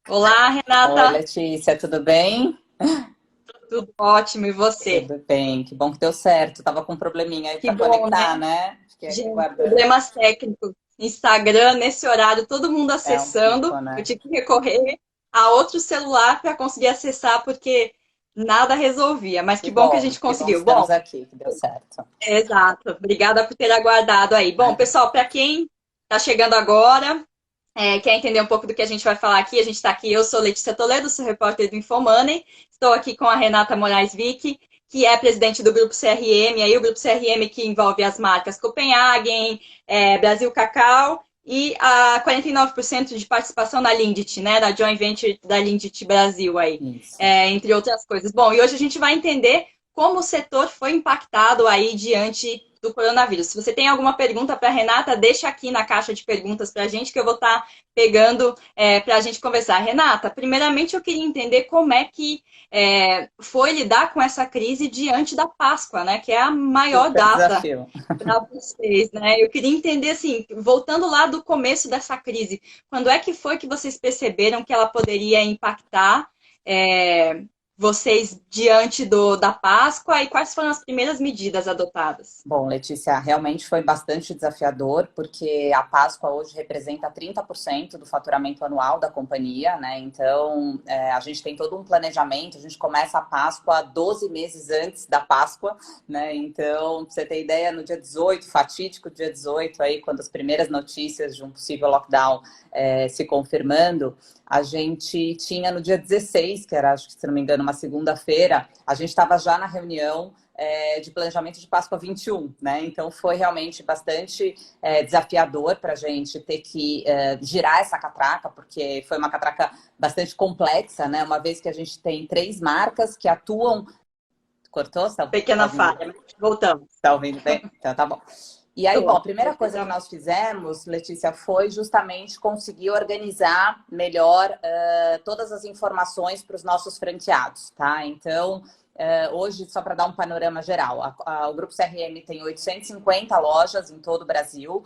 Olá, Oi, Renata. Letícia, tudo bem? Tudo ótimo, e você? Tudo bem, que bom que deu certo. Tava com um probleminha aí Que para bom, conectar, né? né? Fiquei aqui Gente, guardando. problemas técnicos. Instagram, nesse horário, todo mundo É um acessando. pico, Eu né? tive que recorrer a outro celular para conseguir acessar, porque nada resolvia. Mas que bom que a gente Que bom que conseguiu. estamos Bom, aqui, que deu certo. exato. Obrigada por ter aguardado aí. Bom, Imagina. pessoal, para quem está chegando agora, quer entender um pouco do que a gente vai falar aqui, a gente está aqui, eu sou Letícia Toledo, sou repórter do Infomoney, estou aqui com a Renata Moraes Vick, que é presidente do Grupo CRM, aí o Grupo CRM que envolve as marcas Copenhagen, Brasil Cacau e a 49% de participação na Lindt, né, da joint venture da Lindt Brasil aí, Isso. entre outras coisas. Bom, e hoje a gente vai entender como o setor foi impactado aí diante do coronavírus. Se você tem alguma pergunta para a Renata, deixa aqui na caixa de perguntas para a gente que eu vou estar pegando para a gente conversar. Renata, primeiramente eu queria entender como é que foi lidar com essa crise diante da Páscoa, né? Que é a maior Super data desafio. para vocês, né? Eu queria entender assim, voltando lá do começo dessa crise, quando é que foi que vocês perceberam que ela poderia impactar é, vocês diante da Páscoa e quais foram as primeiras medidas adotadas? Bom, Letícia, realmente foi bastante desafiador, porque a Páscoa hoje representa 30% do faturamento anual da companhia, né? Então, a gente tem todo um planejamento, a gente começa a Páscoa 12 meses antes da Páscoa, né? Então, pra você ter ideia, no dia 18, fatídico dia 18, aí, quando as primeiras notícias de um possível lockdown se confirmando, a gente tinha no dia 16, que era, acho que se não me engano, uma segunda-feira, a gente estava já na reunião de planejamento de Páscoa 21, né? Então foi realmente bastante desafiador para a gente ter que girar essa catraca, porque foi uma catraca bastante complexa, né? Uma vez que a gente tem 3 marcas que atuam. Cortou? Você tá Pequena ouvindo? falha, mas voltamos. Tá ouvindo bem? Então tá bom. E aí, bom, a Tô, primeira coisa que perfeitamente. nós fizemos, Letícia, foi justamente conseguir organizar melhor todas as informações para os nossos franqueados, tá? Então, hoje, só para dar um panorama geral, o Grupo CRM tem 850 lojas em todo o Brasil,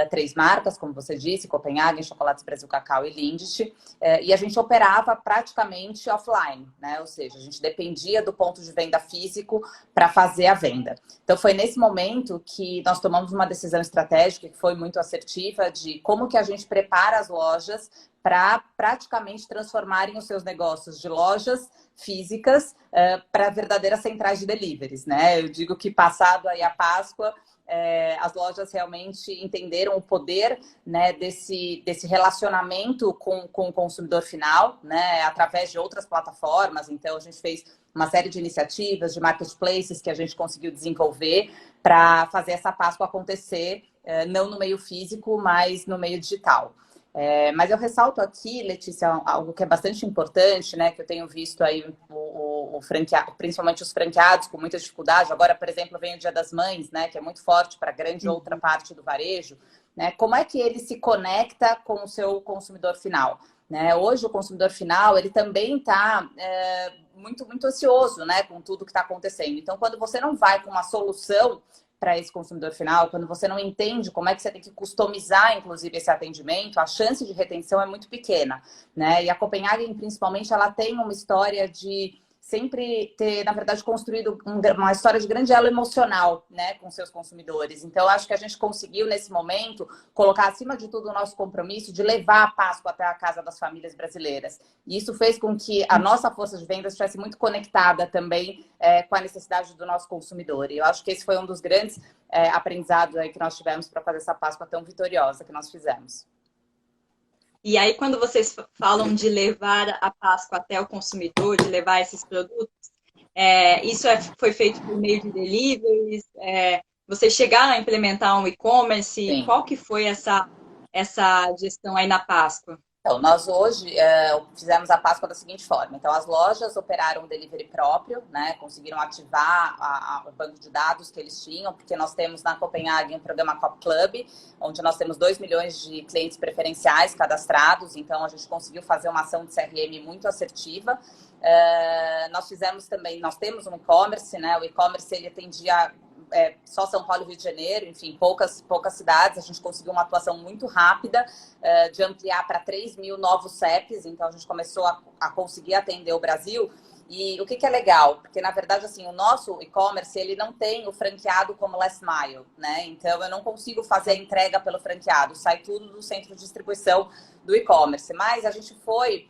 3 marcas, como você disse, Copenhagen, Chocolates Brasil Cacau e Lindt, e a gente operava praticamente offline, né? Ou seja, a gente dependia do ponto de venda físico para fazer a venda. Então foi nesse momento que nós tomamos uma decisão estratégica que foi muito assertiva de como que a gente prepara as lojas para praticamente transformarem os seus negócios de lojas físicas para verdadeiras centrais de deliveries, né? Eu digo que passado aí a Páscoa, as lojas realmente entenderam o poder, né, desse relacionamento com o consumidor final, né, através de outras plataformas. Então, a gente fez uma série de iniciativas, de marketplaces que a gente conseguiu desenvolver para fazer essa Páscoa acontecer, não no meio físico, mas no meio digital. Mas eu ressalto aqui, Letícia, algo que é bastante importante, né? Que eu tenho visto aí o franqueado, principalmente os franqueados com muita dificuldade. Agora, por exemplo, vem o Dia das Mães, né? Que é muito forte para grande outra parte do varejo, né? Como é que ele se conecta com o seu consumidor final? Né? Hoje o consumidor final ele também está muito ansioso, né, com tudo que está acontecendo. Então, quando você não vai com uma solução para esse consumidor final, quando você não entende como é que você tem que customizar, inclusive, esse atendimento, a chance de retenção é muito pequena, né? E a Copenhagen, principalmente, ela tem uma história de sempre ter, na verdade, construído uma história de grande elo emocional, né, com seus consumidores. Então, acho que a gente conseguiu, nesse momento, colocar acima de tudo o nosso compromisso de levar a Páscoa até a casa das famílias brasileiras. E isso fez com que a nossa força de vendas estivesse muito conectada também com a necessidade do nosso consumidor. E eu acho que esse foi um dos grandes aprendizados aí que nós tivemos para fazer essa Páscoa tão vitoriosa que nós fizemos. E aí, quando vocês falam de levar a Páscoa até o consumidor, de levar esses produtos, isso foi feito por meio de deliveries? Vocês chegaram a implementar um e-commerce? Sim. Qual que foi essa gestão aí na Páscoa? Então, nós hoje fizemos a Páscoa da seguinte forma. Então, as lojas operaram um delivery próprio, né? Conseguiram ativar o banco de dados que eles tinham, porque nós temos na Copenhagen um programa Cop Club, onde nós temos 2 milhões de clientes preferenciais cadastrados. Então, a gente conseguiu fazer uma ação de CRM muito assertiva. Nós fizemos também, nós temos um e-commerce, né? O e-commerce ele atendia só São Paulo e Rio de Janeiro, enfim, poucas cidades. A gente conseguiu uma atuação muito rápida de ampliar para 3 mil novos CEPs, então a gente começou a conseguir atender o Brasil. E o que é legal? Porque, na verdade, assim, o nosso e-commerce, ele não tem o franqueado como last mile, né? Então, eu não consigo fazer a entrega pelo franqueado, sai tudo do centro de distribuição do e-commerce. Mas a gente foi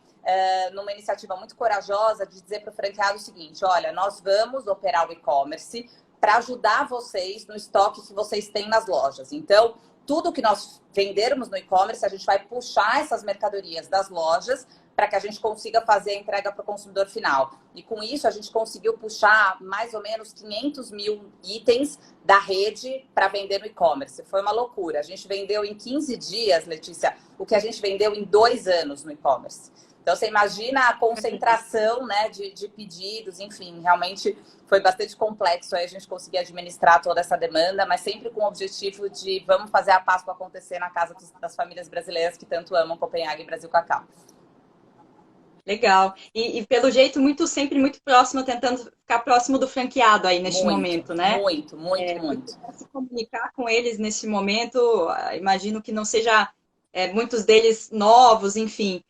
numa iniciativa muito corajosa de dizer para o franqueado o seguinte: olha, nós vamos operar o e-commerce para ajudar vocês no estoque que vocês têm nas lojas. Então, tudo que nós vendermos no e-commerce, a gente vai puxar essas mercadorias das lojas para que a gente consiga fazer a entrega para o consumidor final. E com isso, a gente conseguiu puxar mais ou menos 500 mil itens da rede para vender no e-commerce. Foi uma loucura. A gente vendeu em 15 dias, Letícia, o que a gente vendeu em 2 anos no e-commerce. Então, você imagina a concentração, né, de pedidos, enfim, realmente foi bastante complexo aí a gente conseguir administrar toda essa demanda, mas sempre com o objetivo de vamos fazer a Páscoa acontecer na casa das famílias brasileiras que tanto amam Copenhague e Brasil Cacau. Legal. E pelo jeito, sempre muito próximo, tentando ficar próximo do franqueado aí neste momento, né? Muito. Se comunicar com eles nesse momento, imagino que não seja muitos deles novos, enfim.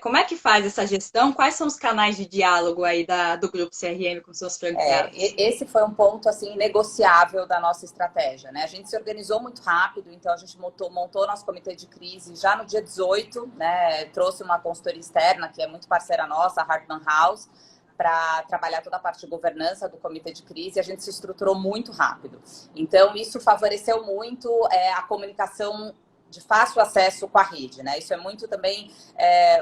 Como é que faz essa gestão? Quais são os canais de diálogo aí do Grupo CRM com seus franqueados? Esse foi um ponto assim negociável da nossa estratégia, né? A gente se organizou muito rápido, então a gente montou nosso comitê de crise já no dia 18, né? Trouxe uma consultoria externa que é muito parceira nossa, a Hartman House, para trabalhar toda a parte de governança do comitê de crise. A gente se estruturou muito rápido. Então isso favoreceu muito a comunicação de fácil acesso com a rede, né? Isso é muito também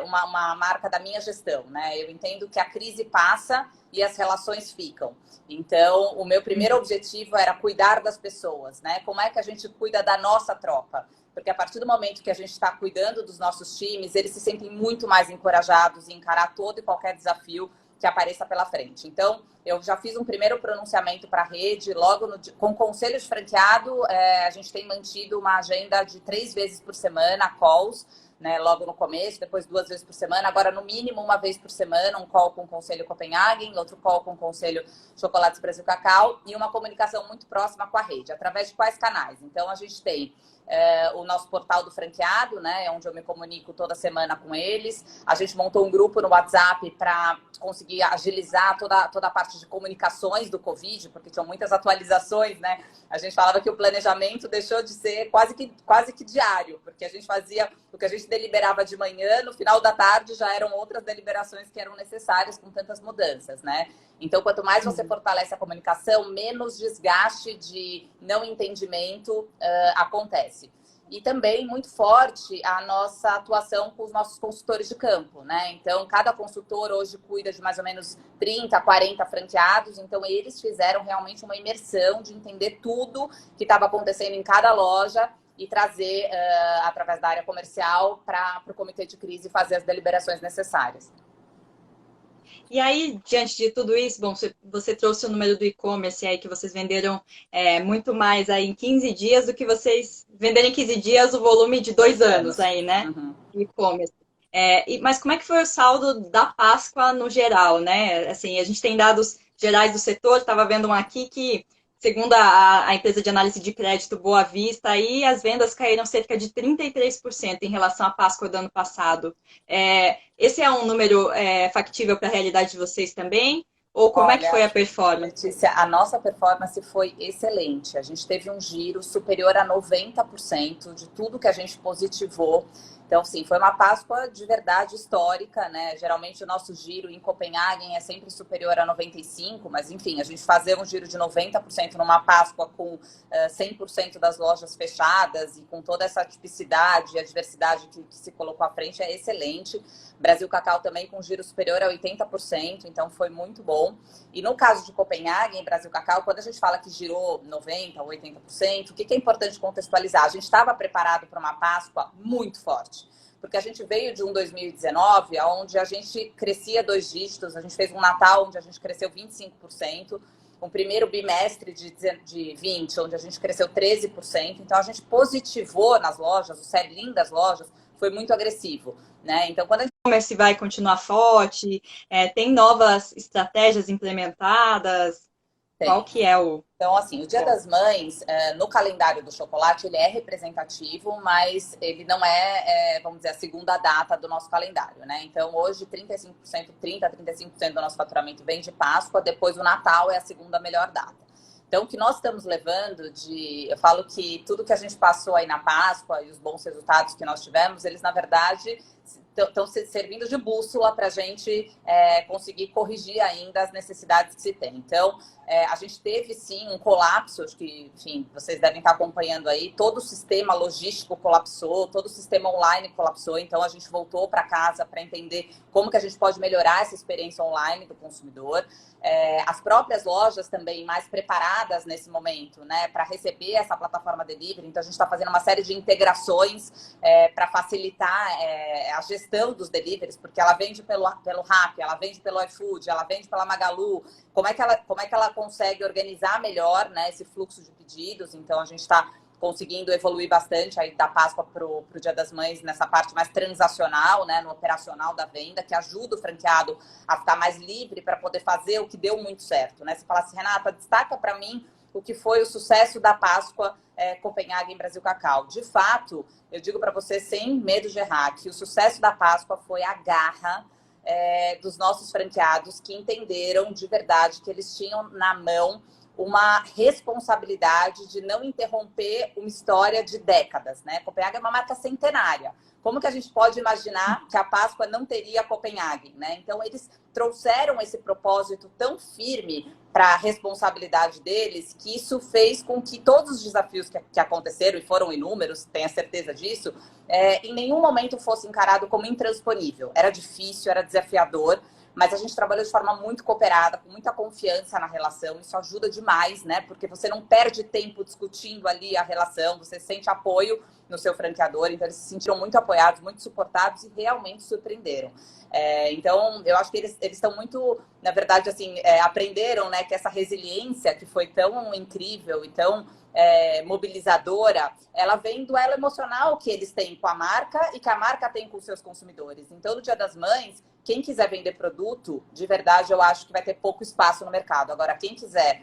uma marca da minha gestão, né? Eu entendo que a crise passa e as relações ficam. Então, o meu primeiro objetivo era cuidar das pessoas, né? Como é que a gente cuida da nossa tropa? Porque a partir do momento que a gente está cuidando dos nossos times, eles se sentem muito mais encorajados em encarar todo e qualquer desafio que apareça pela frente. Então, eu já fiz um primeiro pronunciamento para a rede, logo com o conselho de franqueado, a gente tem mantido uma agenda de 3 vezes por semana, calls, né, logo no começo, depois 2 vezes por semana, agora no mínimo 1 vez por semana, um call com o Conselho Copenhagen, outro call com o Conselho Chocolates Brasil Cacau e uma comunicação muito próxima com a rede. Através de quais canais? Então, a gente tem o nosso portal do franqueado, né, onde eu me comunico toda semana com eles. A gente montou um grupo no WhatsApp para conseguir agilizar toda a parte de comunicações do Covid, porque tinham muitas atualizações, né? A gente falava que o planejamento deixou de ser quase que diário, porque a gente fazia o que a gente deliberava de manhã, no final da tarde já eram outras deliberações que eram necessárias com tantas mudanças, né? Então, quanto mais você fortalece a comunicação, menos desgaste de não entendimento acontece. E também muito forte a nossa atuação com os nossos consultores de campo, né? Então, cada consultor hoje cuida de mais ou menos 30, 40 franqueados. Então, eles fizeram realmente uma imersão de entender tudo que estava acontecendo em cada loja e trazer, através da área comercial, para o comitê de crise fazer as deliberações necessárias. E aí, diante de tudo isso, bom, você trouxe o número do e-commerce aí, que vocês venderam muito mais aí em 15 dias do que vocês venderam em 15 dias o volume de 2 anos aí, né? Uhum. E-commerce. Mas como é que foi o saldo da Páscoa no geral, né? Assim, a gente tem dados gerais do setor, estava vendo um aqui que, segundo a empresa de análise de crédito Boa Vista, aí as vendas caíram cerca de 33% em relação à Páscoa do ano passado. Esse é um número factível para a realidade de vocês também? Ou como é que foi a performance? Letícia, a nossa performance foi excelente. A gente teve um giro superior a 90% de tudo que a gente positivou. Então, sim, foi uma Páscoa de verdade histórica, né? Geralmente o nosso giro em Copenhagen é sempre superior a 95%, mas enfim, a gente fazer um giro de 90% numa Páscoa com 100% das lojas fechadas e com toda essa tipicidade e a diversidade que se colocou à frente é excelente. Brasil Cacau também com giro superior a 80%, então foi muito bom. E no caso de Copenhagen, Brasil Cacau, quando a gente fala que girou 90%, 80%, o que é importante contextualizar? A gente estava preparado para uma Páscoa muito forte. Porque a gente veio de um 2019, onde a gente crescia 2 dígitos, a gente fez um Natal onde a gente cresceu 25%, um primeiro bimestre de 20, onde a gente cresceu 13%. Então, a gente positivou nas lojas, o sell-in das lojas foi muito agressivo, né? Então, quando a gente... O e-commerce vai continuar forte? Tem novas estratégias implementadas? Qual que é o... Então, assim, o Dia das Mães, no calendário do chocolate, ele é representativo, mas ele não é, vamos dizer, a segunda data do nosso calendário, né? Então, hoje, 35% do nosso faturamento vem de Páscoa, depois o Natal é a segunda melhor data. Então, o que nós estamos levando eu falo que tudo que a gente passou aí na Páscoa e os bons resultados que nós tivemos, eles, na verdade, estão servindo de bússola para a gente conseguir corrigir ainda as necessidades que se tem. Então, a gente teve, sim, um colapso, acho que, enfim, vocês devem estar acompanhando aí, todo o sistema logístico colapsou, todo o sistema online colapsou, então a gente voltou para casa para entender como que a gente pode melhorar essa experiência online do consumidor. As próprias lojas também mais preparadas nesse momento, né, para receber essa plataforma delivery. Então, a gente está fazendo uma série de integrações para facilitar a gestão dos deliveries, porque ela vende pelo Rappi, ela vende pelo iFood, ela vende pela Magalu. Como é que ela consegue organizar melhor, né, esse fluxo de pedidos? Então, a gente está conseguindo evoluir bastante aí da Páscoa para o Dia das Mães nessa parte mais transacional, né, no operacional da venda, que ajuda o franqueado a ficar mais livre para poder fazer o que deu muito certo, né? Você fala assim, Renata, destaca para mim o que foi o sucesso da Páscoa Copenhague em Brasil Cacau. De fato, eu digo para você sem medo de errar, que o sucesso da Páscoa foi a garra dos nossos franqueados que entenderam de verdade que eles tinham na mão uma responsabilidade de não interromper uma história de décadas, né? Copenhague é uma marca centenária. Como que a gente pode imaginar que a Páscoa não teria Copenhague, né? Então, eles trouxeram esse propósito tão firme para a responsabilidade deles, que isso fez com que todos os desafios que aconteceram, e foram inúmeros, tenha certeza disso, em nenhum momento fosse encarado como intransponível. Era difícil, era desafiador, mas a gente trabalhou de forma muito cooperada, com muita confiança na relação. Isso ajuda demais, né? Porque você não perde tempo discutindo ali a relação, você sente apoio no seu franqueador. Então, eles se sentiram muito apoiados, muito suportados e realmente surpreenderam. Então, eu acho que eles estão muito, na verdade, assim, aprenderam, né, que essa resiliência que foi tão incrível e tão mobilizadora, ela vem do elo emocional que eles têm com a marca e que a marca tem com os seus consumidores. Então, no Dia das Mães, quem quiser vender produto, de verdade, eu acho que vai ter pouco espaço no mercado. Agora, quem quiser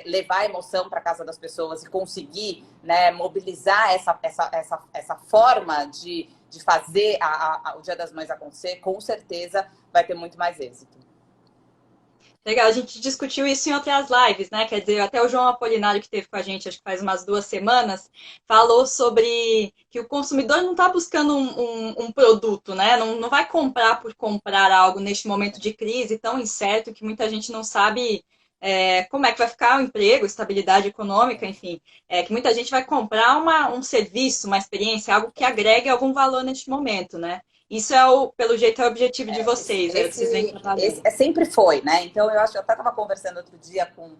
levar a emoção para casa das pessoas e conseguir, né, mobilizar essa forma de fazer o Dia das Mães acontecer, com certeza vai ter muito mais êxito. Legal, a gente discutiu isso em outras lives, né? Quer dizer, até o João Apolinário, que esteve com a gente, acho que faz umas 2 semanas, falou sobre que o consumidor não está buscando um produto, né? Não vai comprar por comprar algo neste momento de crise tão incerto que muita gente não sabe como é que vai ficar o emprego, estabilidade econômica, enfim. Que muita gente vai comprar um serviço, uma experiência, algo que agregue algum valor neste momento, né? Isso pelo jeito, é o objetivo de vocês, que vocês vêm trabalhando. Sempre foi, né? Então, eu até estava conversando outro dia com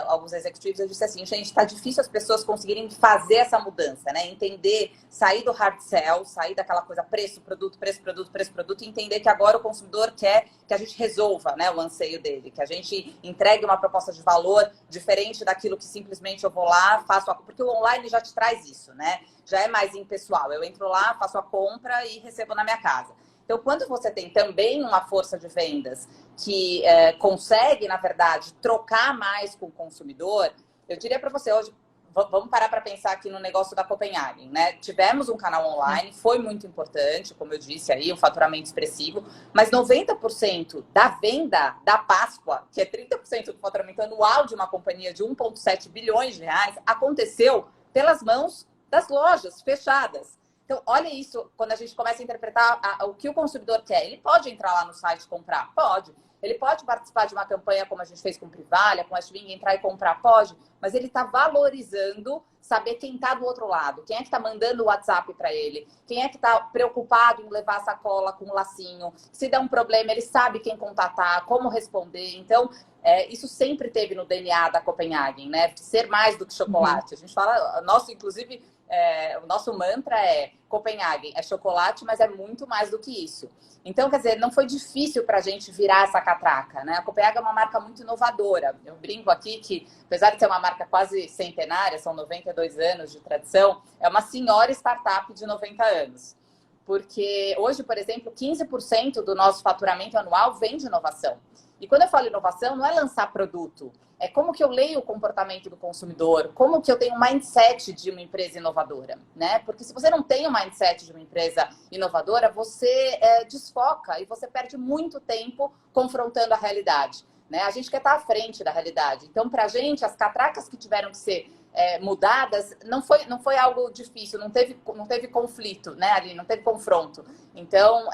alguns executivos, eu disse assim, gente, está difícil as pessoas conseguirem fazer essa mudança, né? Entender, sair do hard sell, sair daquela coisa preço, produto, preço, produto, preço, produto, e entender que agora o consumidor quer que a gente resolva, né, o anseio dele, que a gente entregue uma proposta de valor diferente daquilo que simplesmente eu vou lá, porque o online já te traz isso, né? Já é mais impessoal. Eu entro lá, faço a compra e recebo na minha casa. Então, quando você tem também uma força de vendas que consegue, na verdade, trocar mais com o consumidor, eu diria para você hoje, vamos parar para pensar aqui no negócio da Copenhagen, né? Tivemos um canal online, foi muito importante, como eu disse aí, um faturamento expressivo, mas 90% da venda da Páscoa, que é 30% do faturamento anual de uma companhia de 1,7 bilhões de reais, aconteceu pelas mãos das lojas fechadas. Então, olha isso, quando a gente começa a interpretar o que o consumidor quer. Ele pode entrar lá no site e comprar? Pode. Ele pode participar de uma campanha como a gente fez com Privalha, com a Swing, entrar e comprar? Pode. Mas ele está valorizando saber quem está do outro lado. Quem é que está mandando o WhatsApp para ele? Quem é que está preocupado em levar a sacola com um lacinho? Se der um problema, ele sabe quem contatar, como responder. Então, isso sempre teve no DNA da Copenhagen, né? Ser mais do que chocolate. A gente fala, inclusive, o nosso mantra é Copenhagen, é chocolate, mas é muito mais do que isso. Então, quer dizer, não foi difícil para a gente virar essa catraca, né? A Copenhagen é uma marca muito inovadora. Eu brinco aqui que, apesar de ser uma marca quase centenária, são 92 anos de tradição, é uma senhora startup de 90 anos. Porque hoje, por exemplo, 15% do nosso faturamento anual vem de inovação. E quando eu falo inovação, não é lançar produto, é como que eu leio o comportamento do consumidor, como que eu tenho um mindset de uma empresa inovadora, né? Porque se você não tem o mindset de uma empresa inovadora, você desfoca e você perde muito tempo confrontando a realidade, né? A gente quer estar à frente da realidade. Então, para a gente, as catracas que tiveram que ser mudadas, não foi algo difícil, não teve conflito, né, ali, não teve confronto. Então,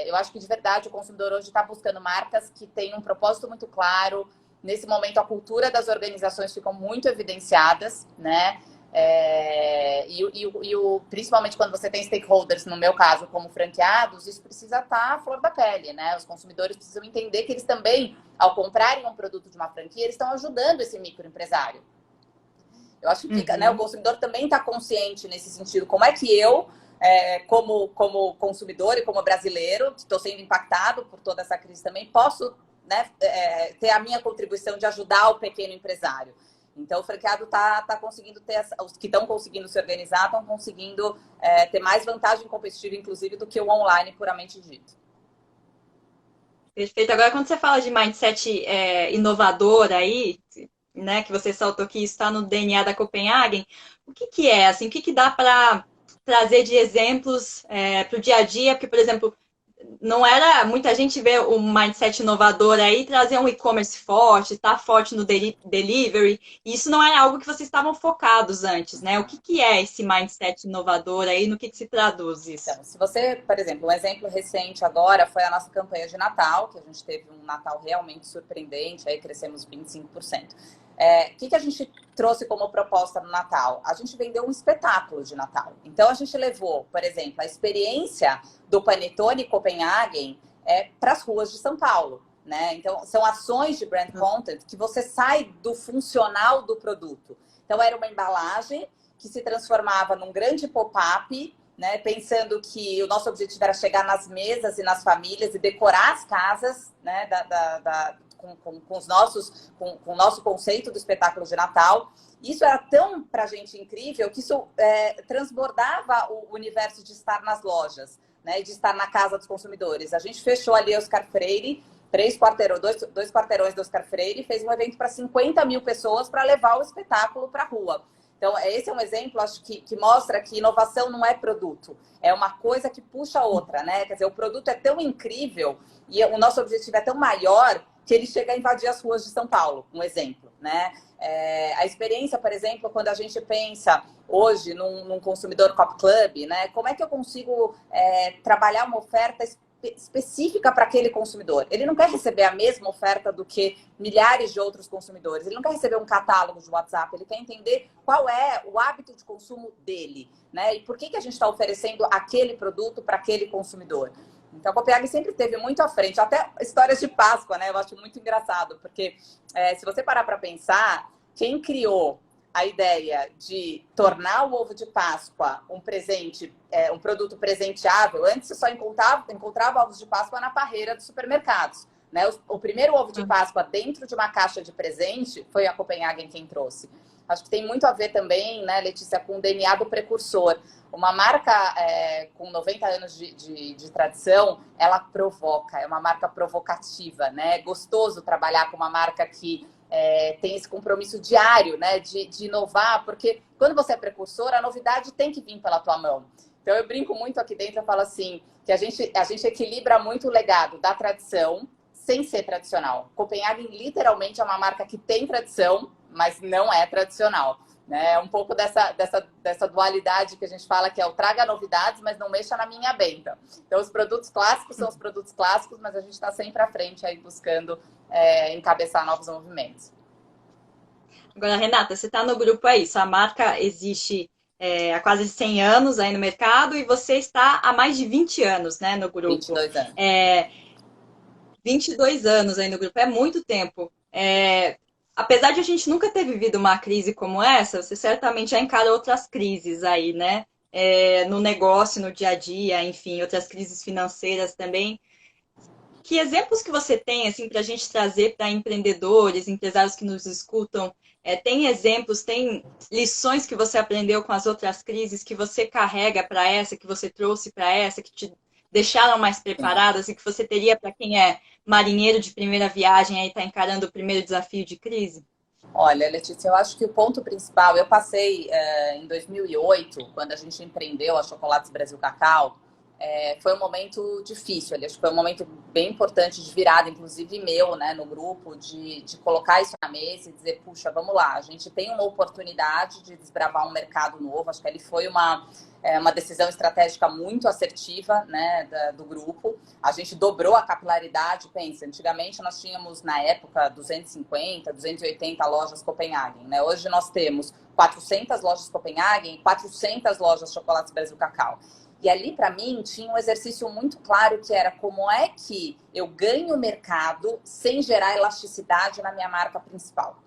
eu acho que de verdade o consumidor hoje está buscando marcas que têm um propósito muito claro. Nesse momento, a cultura das organizações ficam muito evidenciadas, né? Principalmente quando você tem stakeholders, no meu caso, como franqueados, isso precisa estar à flor da pele, né? Os consumidores precisam entender que eles também, ao comprarem um produto de uma franquia, eles estão ajudando esse microempresário. Eu acho que né, o consumidor também está consciente nesse sentido. Como é que eu, como consumidor e como brasileiro, que estou sendo impactado por toda essa crise também, posso, né, ter a minha contribuição de ajudar o pequeno empresário? Então, o franqueado está conseguindo ter... Os que estão conseguindo se organizar estão conseguindo ter mais vantagem competitiva, inclusive, do que o online puramente dito. Perfeito. Agora, quando você fala de mindset inovador aí, né, que você saltou que isso está no DNA da Copenhagen, o que é, assim, o que dá para trazer de exemplos para o dia a dia? Porque, por exemplo, não era, muita gente vê o mindset inovador aí, trazer um e-commerce forte, estar forte no delivery, e isso não era algo que vocês estavam focados antes, né? O que é esse mindset inovador aí, no que se traduz isso? Então, se você, por exemplo, um exemplo recente agora foi a nossa campanha de Natal, que a gente teve um Natal realmente surpreendente, aí crescemos 25%. O que a gente trouxe como proposta no Natal? A gente vendeu um espetáculo de Natal. Então, a gente levou, por exemplo, a experiência do Panetone Copenhagen para as ruas de São Paulo, né? Então, são ações de brand content que você sai do funcional do produto. Então, era uma embalagem que se transformava num grande pop-up, né? Pensando que o nosso objetivo era chegar nas mesas e nas famílias e decorar as casas, né? Com o nosso conceito do espetáculo de Natal. Isso era tão, pra gente, incrível, que isso transbordava o universo de estar nas lojas, né, de estar na casa dos consumidores. A gente fechou ali Oscar Freire, dois quarteirões do Oscar Freire, fez um evento para 50 mil pessoas para levar o espetáculo para a rua. Então, esse é um exemplo, acho que mostra que inovação não é produto, é uma coisa que puxa a outra, né? Quer dizer, o produto é tão incrível e o nosso objetivo é tão maior que ele chega a invadir as ruas de São Paulo, um exemplo, né? A experiência, por exemplo, quando a gente pensa hoje num consumidor Cop Club, né? Como é que eu consigo trabalhar uma oferta específica para aquele consumidor? Ele não quer receber a mesma oferta do que milhares de outros consumidores. Ele não quer receber um catálogo de WhatsApp. Ele quer entender qual é o hábito de consumo dele, né? E por que a gente está oferecendo aquele produto para aquele consumidor. Então, a Copenhagen sempre esteve muito à frente. Até histórias de Páscoa, né? Eu acho muito engraçado, porque se você parar para pensar, quem criou a ideia de tornar o ovo de Páscoa um presente, um produto presenteável, antes você só encontrava ovos de Páscoa na parreira dos supermercados, né? O primeiro ovo de Páscoa dentro de uma caixa de presente foi a Copenhagen quem trouxe. Acho que tem muito a ver também, né, Letícia, com o DNA do precursor. Uma marca com 90 anos de tradição, ela provoca, é uma marca provocativa, né? É gostoso trabalhar com uma marca que tem esse compromisso diário, né, de inovar, porque quando você é precursor, a novidade tem que vir pela tua mão. Então, eu brinco muito aqui dentro, eu falo assim, que a gente equilibra muito o legado da tradição sem ser tradicional. Copenhagen, literalmente, é uma marca que tem tradição, mas não é tradicional. Né? É um pouco dessa dualidade que a gente fala, que é o traga novidades, mas não mexa na minha benta. Então, os produtos clássicos são os produtos clássicos, mas a gente está sempre à frente aí buscando encabeçar novos movimentos. Agora, Renata, você está no grupo aí, sua marca existe há quase 100 anos aí no mercado e você está há mais de 20 anos, né, no grupo. 22 anos. 22 anos aí no grupo, é muito tempo. Apesar de a gente nunca ter vivido uma crise como essa, você certamente já encara outras crises aí, né? No negócio, no dia a dia, enfim, outras crises financeiras também. que exemplos que você tem assim, para a gente trazer para empreendedores, empresários que nos escutam? Tem exemplos, tem lições que você aprendeu com as outras crises que você carrega para essa, que você trouxe para essa, que te deixaram mais preparadas e que você teria para quem é marinheiro de primeira viagem e está encarando o primeiro desafio de crise? Olha, Letícia, eu acho que o ponto principal, eu passei em 2008, quando a gente empreendeu a Chocolates Brasil Cacau, foi um momento difícil, acho que foi um momento bem importante de virada, inclusive meu, né, no grupo, de colocar isso na mesa e dizer, puxa, vamos lá, a gente tem uma oportunidade de desbravar um mercado novo, acho que ali foi uma decisão estratégica muito assertiva, né, do grupo. A gente dobrou a capilaridade, pensa, antigamente nós tínhamos, na época, 250, 280 lojas Copenhagen, né? Hoje nós temos 400 lojas Copenhagen e 400 lojas Chocolates Brasil Cacau. E ali, para mim, tinha um exercício muito claro que era como é que eu ganho mercado sem gerar elasticidade na minha marca principal.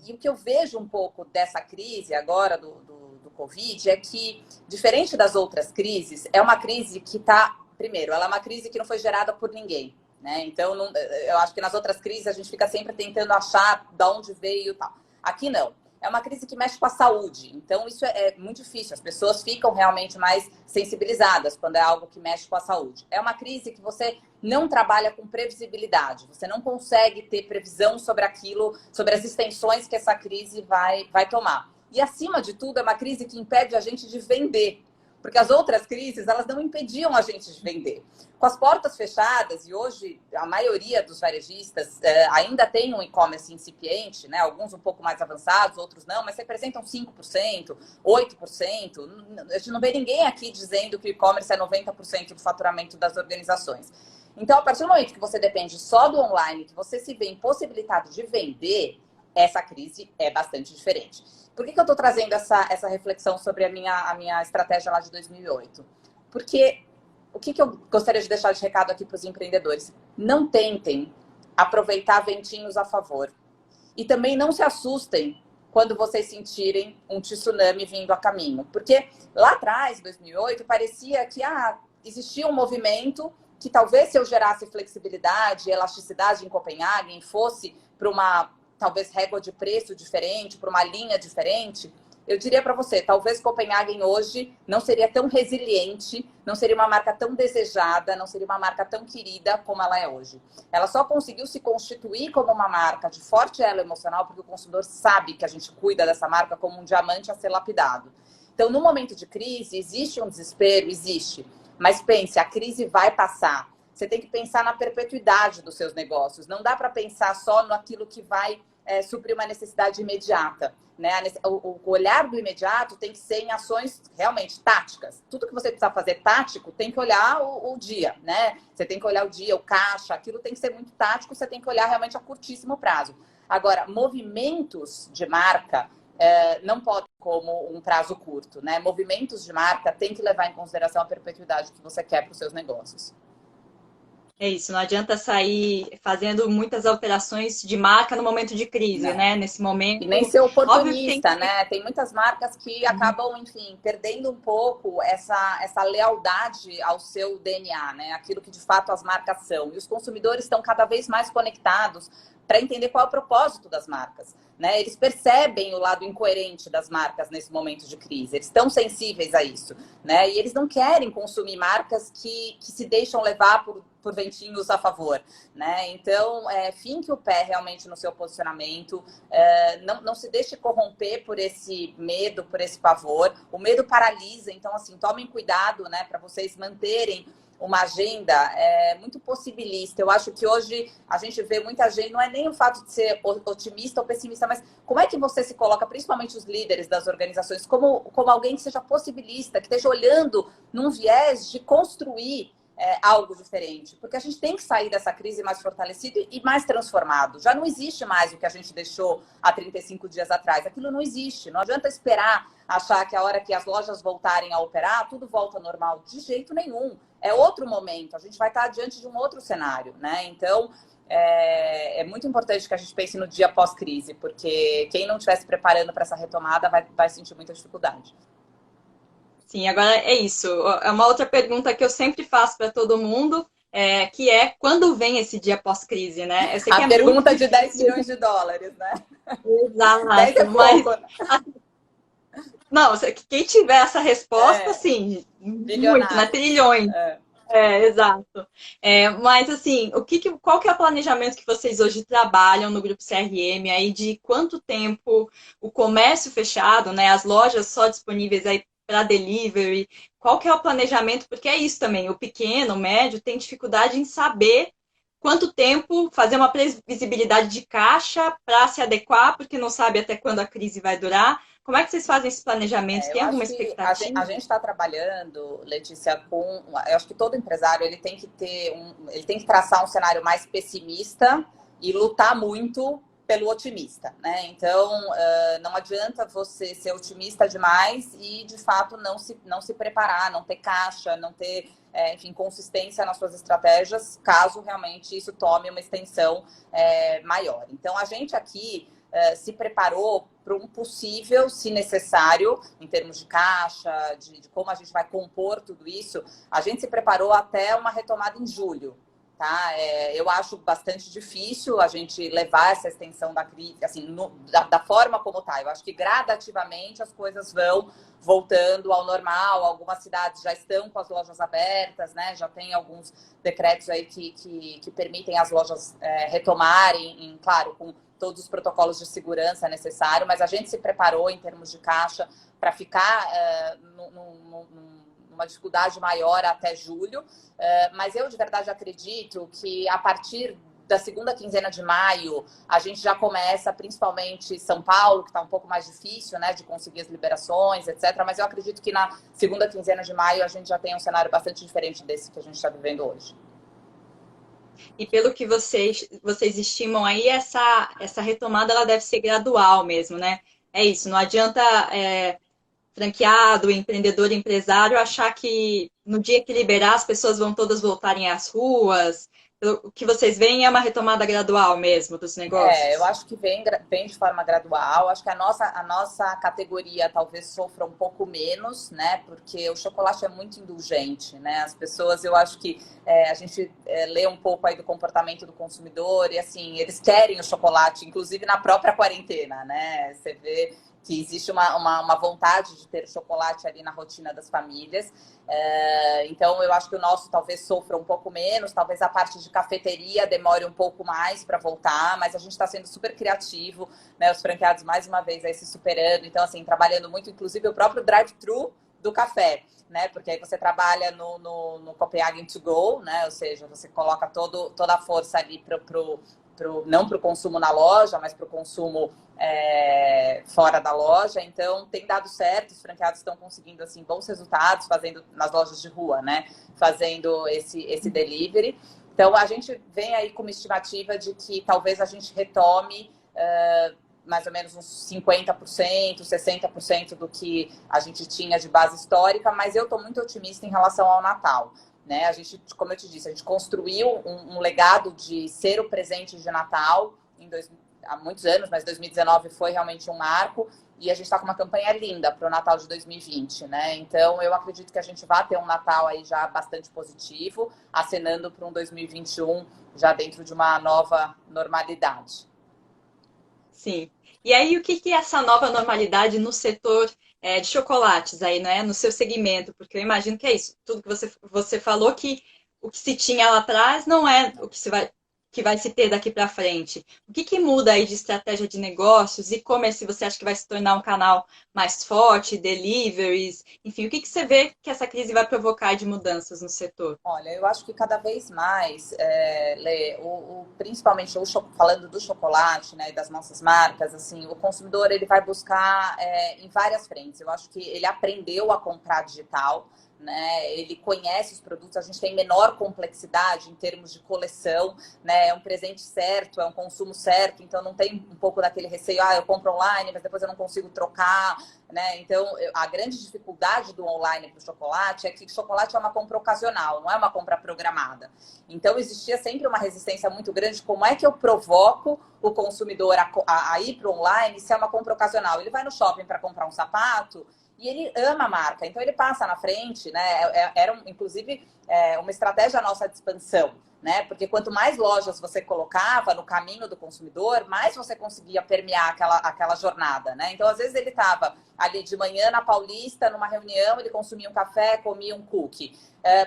E o que eu vejo um pouco dessa crise agora do Covid é que, diferente das outras crises, é uma crise que está... Primeiro, ela é uma crise que não foi gerada por ninguém, né? Então, eu acho que nas outras crises a gente fica sempre tentando achar de onde veio e tal. Aqui não. É uma crise que mexe com a saúde. Então, isso é muito difícil. As pessoas ficam realmente mais sensibilizadas quando é algo que mexe com a saúde. É uma crise que você não trabalha com previsibilidade. Você não consegue ter previsão sobre aquilo, sobre as extensões que essa crise vai tomar. E, acima de tudo, é uma crise que impede a gente de vender. Porque as outras crises, elas não impediam a gente de vender. Com as portas fechadas, e hoje a maioria dos varejistas ainda tem um e-commerce incipiente, né? Alguns um pouco mais avançados, outros não, mas representam 5%, 8%. A gente não vê ninguém aqui dizendo que o e-commerce é 90% do faturamento das organizações. Então, a partir do momento que você depende só do online, que você se vê impossibilitado de vender, essa crise é bastante diferente. Por que eu estou trazendo essa reflexão sobre a minha estratégia lá de 2008? Porque o que eu gostaria de deixar de recado aqui para os empreendedores? Não tentem aproveitar ventinhos a favor. E também não se assustem quando vocês sentirem um tsunami vindo a caminho. Porque lá atrás, 2008, parecia que existia um movimento que talvez se eu gerasse flexibilidade, elasticidade em Copenhagen, fosse para uma... talvez régua de preço diferente, para uma linha diferente, eu diria para você, talvez Copenhagen hoje não seria tão resiliente, não seria uma marca tão desejada, não seria uma marca tão querida como ela é hoje. Ela só conseguiu se constituir como uma marca de forte elo emocional porque o consumidor sabe que a gente cuida dessa marca como um diamante a ser lapidado. Então, no momento de crise, existe um desespero? Existe. Mas pense, a crise vai passar. Você tem que pensar na perpetuidade dos seus negócios. Não dá para pensar só naquilo que vai suprir uma necessidade imediata, né? O olhar do imediato tem que ser em ações realmente táticas. Tudo que você precisa fazer tático tem que olhar o dia, né? Você tem que olhar o dia, o caixa, aquilo tem que ser muito tático, você tem que olhar realmente a curtíssimo prazo. Agora, movimentos de marca não podem como um prazo curto, né? Movimentos de marca tem que levar em consideração a perpetuidade que você quer para os seus negócios. É isso, não adianta sair fazendo muitas alterações de marca no momento de crise, né? Nesse momento. E nem ser oportunista, tem... né? Tem muitas marcas que acabam, enfim, perdendo um pouco essa lealdade ao seu DNA, né? Aquilo que de fato as marcas são. E os consumidores estão cada vez mais conectados para entender qual é o propósito das marcas, né? Eles percebem o lado incoerente das marcas nesse momento de crise. Eles estão sensíveis a isso, né? E eles não querem consumir marcas que se deixam levar por ventinhos a favor, né? Então, finque o pé realmente no seu posicionamento, não se deixe corromper por esse medo, por esse pavor. O medo paralisa, então, assim, tomem cuidado, né, para vocês manterem uma agenda muito possibilista. Eu acho que hoje a gente vê muita gente, não é nem o fato de ser otimista ou pessimista, mas como é que você se coloca, principalmente os líderes das organizações, como alguém que seja possibilista, que esteja olhando num viés de construir algo diferente, porque a gente tem que sair dessa crise mais fortalecido e mais transformado. Já não existe mais o que a gente deixou há 35 dias atrás. Aquilo não existe. Não adianta esperar achar que a hora que as lojas voltarem a operar, tudo volta ao normal. De jeito nenhum. É outro momento. A gente vai estar diante de um outro cenário, né? Então, é muito importante que a gente pense no dia pós-crise, porque quem não estiver se preparando para essa retomada vai sentir muita dificuldade. Sim, agora é isso. É uma outra pergunta que eu sempre faço para todo mundo. que é quando vem esse dia pós-crise, né? Eu sei que A é muito pergunta de difícil. 10 milhões de dólares, né? 10 é Exato, mas pouco, né? não, quem tiver essa resposta, É, assim, muito, né? bilionários. Trilhões. É. Exato. Mas assim, qual que é o planejamento que vocês hoje trabalham no Grupo CRM aí de quanto tempo o comércio fechado, né? As lojas só disponíveis aí para delivery, qual que é o planejamento? Porque é isso também, o pequeno, o médio tem dificuldade em saber quanto tempo fazer uma previsibilidade de caixa para se adequar, porque não sabe até quando a crise vai durar. Como é que vocês fazem esse planejamento? Eu Tem alguma acho que a expectativa? gente está trabalhando, Letícia, com. Eu acho que todo empresário ele tem que ele tem que traçar um cenário mais pessimista e lutar muito pelo otimista, né? Então, não adianta você ser otimista demais e, de fato, não se preparar, não ter caixa, não ter, enfim, consistência nas suas estratégias, caso realmente isso tome uma extensão maior. Então, a gente aqui se preparou para um possível, se necessário, em termos de caixa, de como a gente vai compor tudo isso, a gente se preparou até uma retomada em julho. Tá? Eu acho bastante difícil a gente levar essa extensão da crise, assim, da forma como está. Eu acho que gradativamente as coisas vão voltando ao normal. Algumas cidades já estão com as lojas abertas, né? Já tem alguns decretos aí que permitem as lojas retomarem, claro, com todos os protocolos de segurança necessários, mas a gente se preparou em termos de caixa para ficar numa dificuldade maior até julho, mas eu de verdade acredito que a partir da segunda quinzena de maio, a gente já começa, principalmente São Paulo, que está um pouco mais difícil, né, de conseguir as liberações, etc. Mas eu acredito que na segunda quinzena de maio a gente já tem um cenário bastante diferente desse que a gente está vivendo hoje. E pelo que vocês estimam aí, essa retomada ela deve ser gradual mesmo, né? É isso, não adianta franqueado, empreendedor, empresário achar que no dia que liberar as pessoas vão todas voltarem às ruas. O que vocês veem é uma retomada gradual mesmo dos Eu negócios. acho que vem de forma gradual. Acho que a nossa categoria talvez sofra um pouco menos, né? Porque o chocolate é muito indulgente, né? As pessoas, eu acho que a gente lê um pouco aí do comportamento do consumidor e, assim, eles querem o chocolate, inclusive na própria quarentena, né? Você vê que existe uma vontade de ter chocolate ali na rotina das famílias. Então, eu acho que o nosso talvez sofra um pouco menos, talvez a parte de cafeteria demore um pouco mais para voltar, mas a gente está sendo super criativo, né? Os franqueados, mais uma vez, aí se superando. Então, assim, trabalhando muito, inclusive, o próprio drive-thru do café, né? Porque aí você trabalha no Copenhagen to go, né? Ou seja, você coloca toda a força ali não para o consumo na loja, mas para o consumo fora da loja. Então tem dado certo, os franqueados estão conseguindo assim bons resultados fazendo nas lojas de rua, né? Fazendo esse delivery. Então a gente vem aí com uma estimativa de que talvez a gente retome mais ou menos uns 50%, 60% do que a gente tinha de base histórica, mas eu estou muito otimista em relação ao Natal. Né? A gente, como eu te disse, a gente construiu um legado de ser o presente de Natal há muitos anos, mas 2019 foi realmente um marco e a gente está com uma campanha linda para o Natal de 2020, né? Então eu acredito que a gente vai ter um Natal aí já bastante positivo, acenando para um 2021 já dentro de uma nova normalidade. Sim. E aí, o que é essa nova normalidade no setor de chocolates aí, né? No seu segmento? Porque eu imagino que é isso. Tudo que você falou que o que se tinha lá atrás não é o que vai se ter daqui para frente. O que muda aí de estratégia de negócios? E-commerce você acha que vai se tornar um canal mais forte, deliveries? Enfim, o que você vê que essa crise vai provocar de mudanças no setor? Olha, eu acho que cada vez mais, Lê, principalmente falando do chocolate, né, e das nossas marcas, assim, o consumidor ele vai buscar em várias frentes. Eu acho que ele aprendeu a comprar digital, né? Ele conhece os produtos, a gente tem menor complexidade em termos de coleção, né? É um presente certo, é um consumo certo, então não tem um pouco daquele receio, eu compro online, mas depois eu não consigo trocar, né? Então, a grande dificuldade do online para o chocolate é que o chocolate é uma compra ocasional, não é uma compra programada. Então, existia sempre uma resistência muito grande. Como é que eu provoco o consumidor a ir para o online se é uma compra ocasional? Ele vai no shopping para comprar um sapato e ele ama a marca, então ele passa na frente, né? Inclusive, uma estratégia nossa de expansão, né? Porque quanto mais lojas você colocava no caminho do consumidor, mais você conseguia permear aquela jornada, né? Então, às vezes, ele estava ali de manhã na Paulista, numa reunião, ele consumia um café, comia um cookie.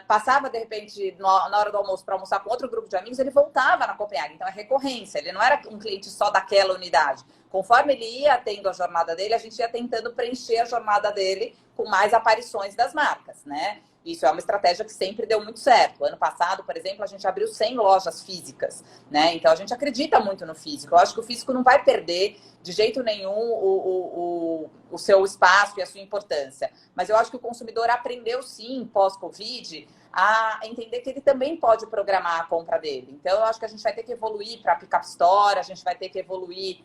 Passava, de repente, na hora do almoço para almoçar com outro grupo de amigos, ele voltava na Copenhague. Então, é recorrência, ele não era um cliente só daquela unidade. Conforme ele ia tendo a jornada dele, a gente ia tentando preencher a jornada dele com mais aparições das marcas, né? Isso é uma estratégia que sempre deu muito certo. Ano passado, por exemplo, a gente abriu 100 lojas físicas, né? Então, a gente acredita muito no físico. Eu acho que o físico não vai perder de jeito nenhum o seu espaço e a sua importância. Mas eu acho que o consumidor aprendeu, sim, pós-Covid, a entender que ele também pode programar a compra dele. Então, eu acho que a gente vai ter que evoluir para a Pickup Store, a gente vai ter que evoluir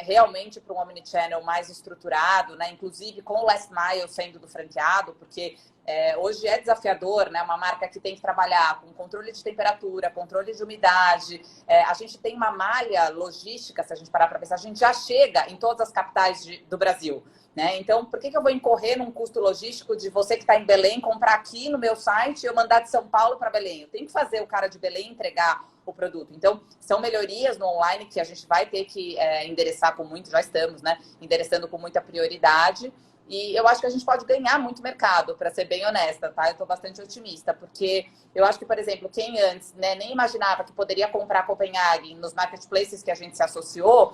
realmente para um omnichannel mais estruturado, né? Inclusive com o last mile sendo do franqueado, porque hoje é desafiador, né? Uma marca que tem que trabalhar com controle de temperatura, controle de umidade. A gente tem uma malha logística, se a gente parar para pensar, a gente já chega em todas as capitais do Brasil. Né? Então, por que eu vou incorrer num custo logístico de você que está em Belém comprar aqui no meu site e eu mandar de São Paulo para Belém? Eu tenho que fazer o cara de Belém entregar o produto. Então, são melhorias no online que a gente vai ter que endereçar com muito, já estamos, né? Endereçando com muita prioridade. E eu acho que a gente pode ganhar muito mercado, para ser bem honesta, tá? Eu estou bastante otimista, porque eu acho que, por exemplo, quem antes, né, nem imaginava que poderia comprar Copenhague nos marketplaces que a gente se associou,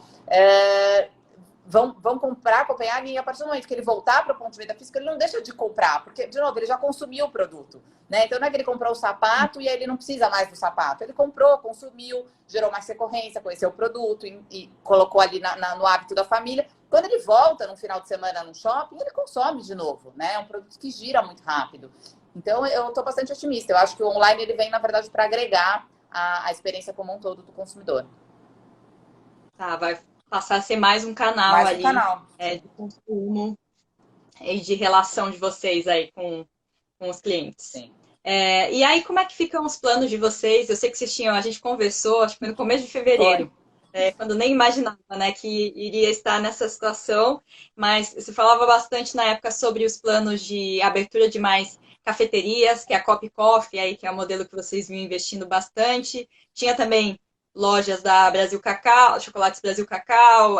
vão comprar Copenhague e a partir do momento que ele voltar para o ponto de venda físico, ele não deixa de comprar, porque, de novo, ele já consumiu o produto, né? Então, não é que ele comprou o sapato e aí ele não precisa mais do sapato. Ele comprou, consumiu, gerou mais recorrência, conheceu o produto e colocou ali no hábito da família. Quando ele volta no final de semana no shopping, ele consome de novo, né? É um produto que gira muito rápido. Então, eu estou bastante otimista. Eu acho que o online ele vem, na verdade, para agregar a experiência como um todo do consumidor. Tá, vai passar a ser mais um canal Mais um ali canal. de consumo e de relação de vocês aí com os clientes. Sim. E aí, como é que ficam os planos de vocês? Eu sei que vocês tinham, a gente conversou, acho que foi no começo de fevereiro, quando nem imaginava, né, que iria estar nessa situação, mas você falava bastante na época sobre os planos de abertura de mais cafeterias, que é a Cop Coffee, aí, que é o modelo que vocês vinham investindo bastante. Tinha também lojas da Brasil Cacau, Chocolates Brasil Cacau,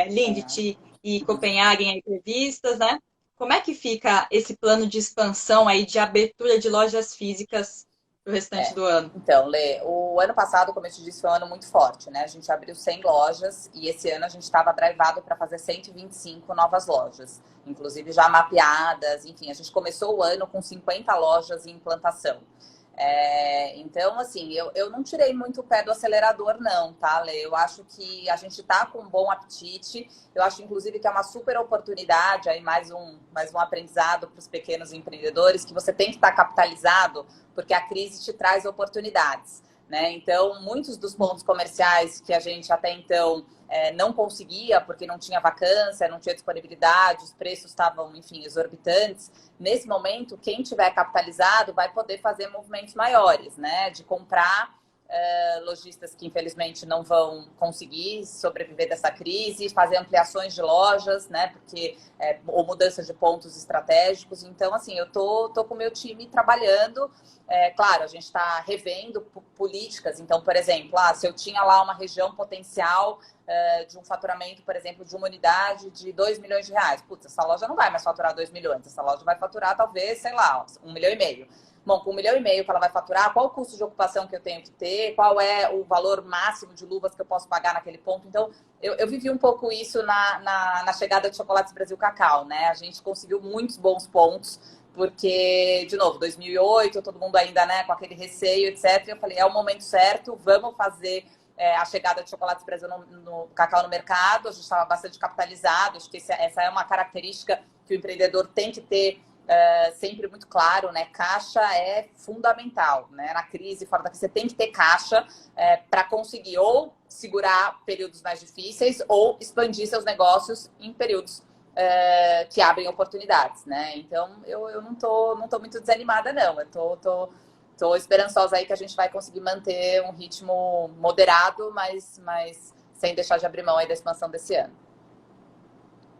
Lindt e Copenhagen aí previstas, né? Como é que fica esse plano de expansão aí, de abertura de lojas físicas para o restante do ano? Então, Lê, o ano passado, como eu te disse, foi um ano muito forte, né? A gente abriu 100 lojas e esse ano a gente estava drivado para fazer 125 novas lojas, inclusive já mapeadas, enfim, a gente começou o ano com 50 lojas em implantação. Então, assim, eu não tirei muito o pé do acelerador, não, tá, Lê? Eu acho que a gente tá com um bom apetite. Eu acho, inclusive, que é uma super oportunidade, aí mais um aprendizado para os pequenos empreendedores, que você tem que estar capitalizado, porque a crise te traz oportunidades, né? Então, muitos dos pontos comerciais que a gente até então não conseguia, porque não tinha vacância, não tinha disponibilidade, os preços estavam, enfim, exorbitantes. Nesse momento, quem tiver capitalizado vai poder fazer movimentos maiores, né? De comprar lojistas que, infelizmente, não vão conseguir sobreviver dessa crise, fazer ampliações de lojas, né? Porque, ou mudança de pontos estratégicos. Então, assim, eu tô com o meu time trabalhando. Claro, a gente está revendo políticas. Então, por exemplo, se eu tinha lá uma região potencial de um faturamento, por exemplo, de uma unidade de 2 milhões de reais. Putz, essa loja não vai mais faturar 2 milhões. Essa loja vai faturar, talvez, sei lá, 1,5 milhão. Bom, com 1,5 milhão que ela vai faturar, qual o custo de ocupação que eu tenho que ter? Qual é o valor máximo de luvas que eu posso pagar naquele ponto? Então, eu vivi um pouco isso na chegada de Chocolates Brasil Cacau, né? A gente conseguiu muitos bons pontos, porque, de novo, 2008, todo mundo ainda, né, com aquele receio, etc. Eu falei, é o momento certo, vamos fazer a chegada de Chocolates Brasil no Cacau no mercado. A gente estava bastante capitalizado, acho que essa é uma característica que o empreendedor tem que ter sempre muito claro, né? Caixa é fundamental, né? Na crise, fora da crise, você tem que ter caixa para conseguir ou segurar períodos mais difíceis ou expandir seus negócios em períodos que abrem oportunidades, né? Então, eu não tô muito desanimada, não. Eu tô esperançosa aí que a gente vai conseguir manter um ritmo moderado, mas sem deixar de abrir mão aí da expansão desse ano.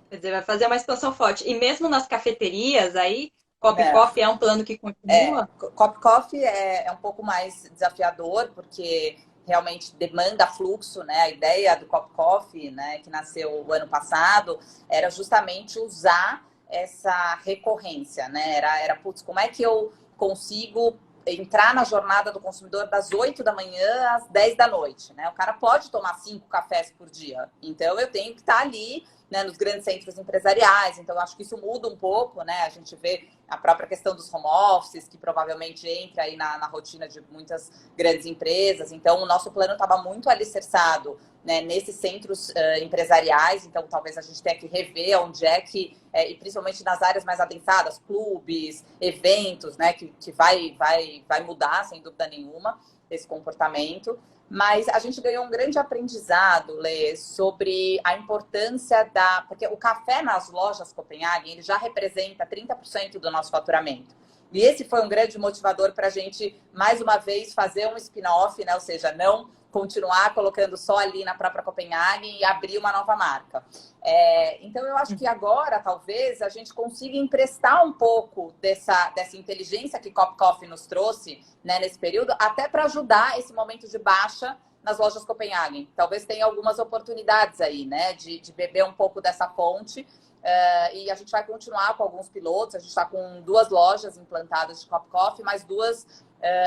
Quer dizer, vai fazer uma expansão forte. E mesmo nas cafeterias aí, Cop Né? Coffee é um plano que continua? Cop Coffee é um pouco mais desafiador, porque realmente demanda fluxo, né? A ideia do Cop Coffee, né, que nasceu o ano passado, era justamente usar essa recorrência, né? Putz, como é que eu consigo entrar na jornada do consumidor das 8 da manhã às 10 da noite, né? O cara pode tomar 5 cafés por dia, então eu tenho que estar ali, né, nos grandes centros empresariais, então eu acho que isso muda um pouco, né? A gente vê a própria questão dos home offices, que provavelmente entra aí na rotina de muitas grandes empresas. Então, o nosso plano estava muito alicerçado, né, nesses centros empresariais. Então, talvez a gente tenha que rever onde é que, e principalmente nas áreas mais adensadas, clubes, eventos, né, que vai mudar, sem dúvida nenhuma, esse comportamento. Mas a gente ganhou um grande aprendizado, Lê, sobre a importância da... Porque o café nas lojas Copenhagen, ele já representa 30% do nosso faturamento. E esse foi um grande motivador para a gente, mais uma vez, fazer um spin-off, né? Ou seja, não continuar colocando só ali na própria Copenhagen e abrir uma nova marca. Então, eu acho que agora, talvez, a gente consiga emprestar um pouco dessa inteligência que Cop Coffee nos trouxe, né, nesse período, até para ajudar esse momento de baixa nas lojas Copenhagen. Talvez tenha algumas oportunidades aí, né, de beber um pouco dessa fonte. E a gente vai continuar com alguns pilotos. A gente está com 2 lojas implantadas de Cop Coffee, mais 2